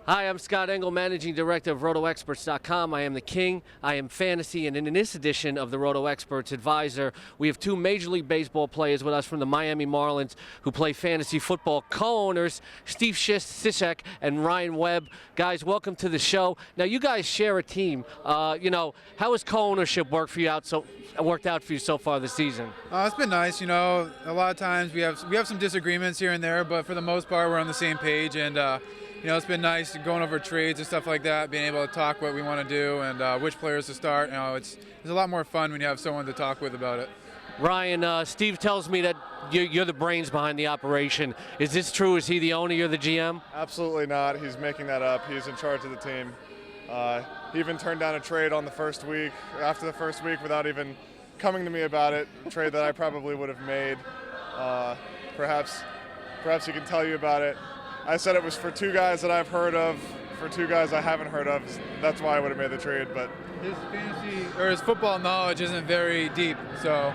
Hi, I'm Scott Engel, Managing Director of RotoExperts.com. I am the king. I am fantasy, and in this edition of the Roto Experts Advisor, we have two Major League Baseball players with us from the Miami Marlins who play fantasy football, co-owners Steve Cishek and Ryan Webb. Guys, welcome to the show. Now, you guys share a team. How has co-ownership worked out for you so far this season? It's been nice. A lot of times we have some disagreements here and there, but for the most part, we're on the same page, and it's been nice going over trades and stuff like that, being able to talk what we want to do and which players to start. It's a lot more fun when you have someone to talk with about it. Ryan, Steve tells me that you're the brains behind the operation. Is this true? Is he the owner? You're the GM? Absolutely not. He's making that up. He's in charge of the team. He even turned down a trade on the first week, after the first week, without even coming to me about it, a trade that I probably would have made. Perhaps he can tell you about it. I said it was for two guys that I've heard of, for two guys I haven't heard of. That's why I would have made the trade. But his football knowledge isn't very deep, so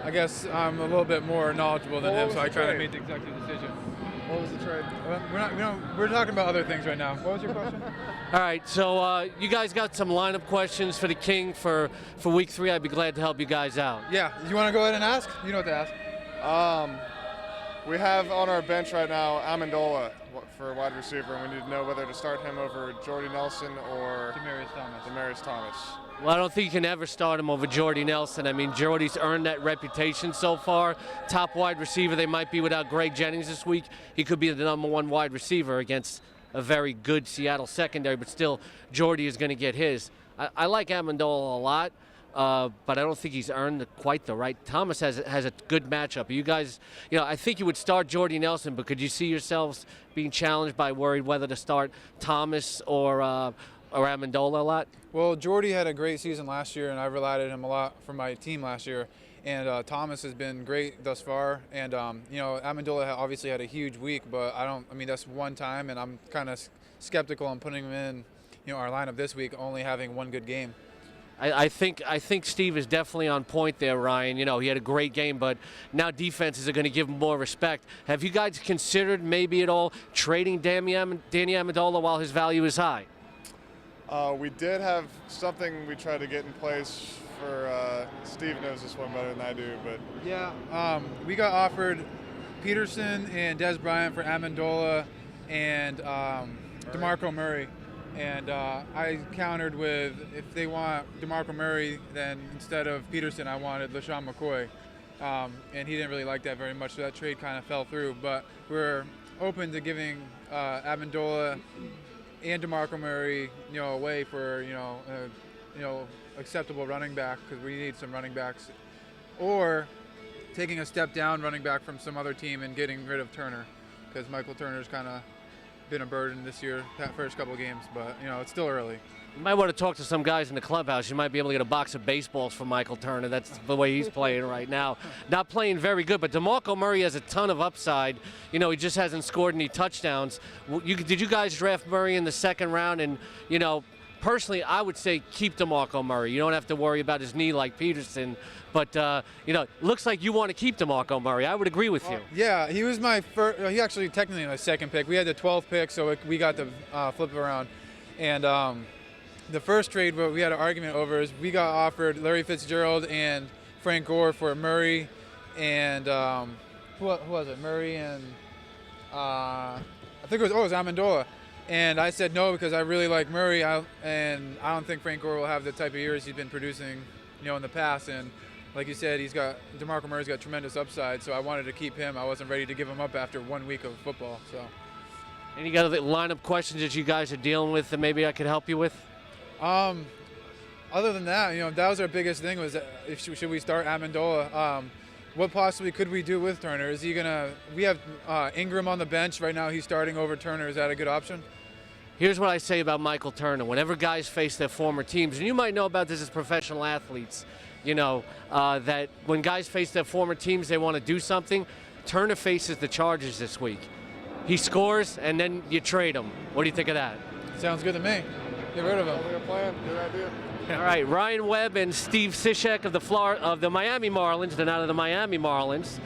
I guess I'm a little bit more knowledgeable than him. So I try to make the executive decision. what was the trade? We're talking about other things right now. What was your question? All right, so you guys got some lineup questions for the King for Week 3. I'd be glad to help you guys out. Yeah, you want to go ahead and ask? You know what to ask. We have on our bench right now Amendola for wide receiver, and we need to know whether to start him over Jordy Nelson or Demarius Thomas. Well, I don't think you can ever start him over Jordy Nelson. I mean, Jordy's earned that reputation so far. Top wide receiver. They might be without Greg Jennings this week. He could be the number one wide receiver against a very good Seattle secondary, but still, Jordy is going to get his. I like Amendola a lot. But I don't think he's earned quite the right. Thomas has a good matchup. You guys, I think you would start Jordy Nelson, but could you see yourselves being challenged by worried whether to start Thomas or Amendola a lot? Well, Jordy had a great season last year, and I relied on him a lot for my team last year. And Thomas has been great thus far. And Amendola obviously had a huge week, but that's one time, and I'm kind of skeptical on putting him in, our lineup this week, only having one good game. I think Steve is definitely on point there, Ryan. He had a great game, but now defenses are going to give him more respect. Have you guys considered maybe at all trading Danny Amendola while his value is high? We did have something we tried to get in place for Steve knows this one better than I do, but yeah, we got offered Peterson and Des Bryant for Amendola and DeMarco Murray. And I countered with, if they want DeMarco Murray, then instead of Peterson, I wanted LaShawn McCoy. And he didn't really like that very much, so that trade kind of fell through. But we're open to giving Amendola and DeMarco Murray, away for, acceptable running back, because we need some running backs. Or taking a step down running back from some other team and getting rid of Turner, because Michael Turner's kind of been a burden this year, first couple of games, but it's still early. You might want to talk to some guys in the clubhouse. You might be able to get a box of baseballs for Michael Turner. That's the way he's playing right now. Not playing very good, but DeMarco Murray has a ton of upside. He just hasn't scored any touchdowns. Did you guys draft Murray in the second round? And personally, I would say keep DeMarco Murray. You don't have to worry about his knee like Peterson. But, looks like you want to keep DeMarco Murray. I would agree with you. Yeah, he was my first. He actually technically my second pick. We had the 12th pick, so we got to flip around. And the first trade we had an argument over is we got offered Larry Fitzgerald and Frank Gore for Murray and who was it? Murray and I think it was Amendola. And I said no because I really like Murray, and I don't think Frank Gore will have the type of years he's been producing, in the past. And like you said, DeMarco Murray's got tremendous upside, so I wanted to keep him. I wasn't ready to give him up after 1 week of football. So. Any other lineup questions that you guys are dealing with that maybe I could help you with? Other than that, that was our biggest thing was should we start Amendola? What possibly could we do with Turner? Is he gonna? We have Ingram on the bench right now. He's starting over Turner. Is that a good option? Here's what I say about Michael Turner. Whenever guys face their former teams, and you might know about this as professional athletes, that when guys face their former teams, they want to do something. Turner faces the Chargers this week. He scores, and then you trade him. What do you think of that? Sounds good to me. Get rid of him. Sounds like a plan. Good idea. All right, Ryan Webb and Steve Cishek of the Miami Marlins, then out of the Miami Marlins,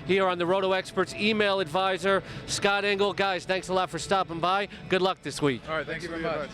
here on the Roto Experts email advisor, Scott Engel. Guys, thanks a lot for stopping by. Good luck this week. All right, thank you very much.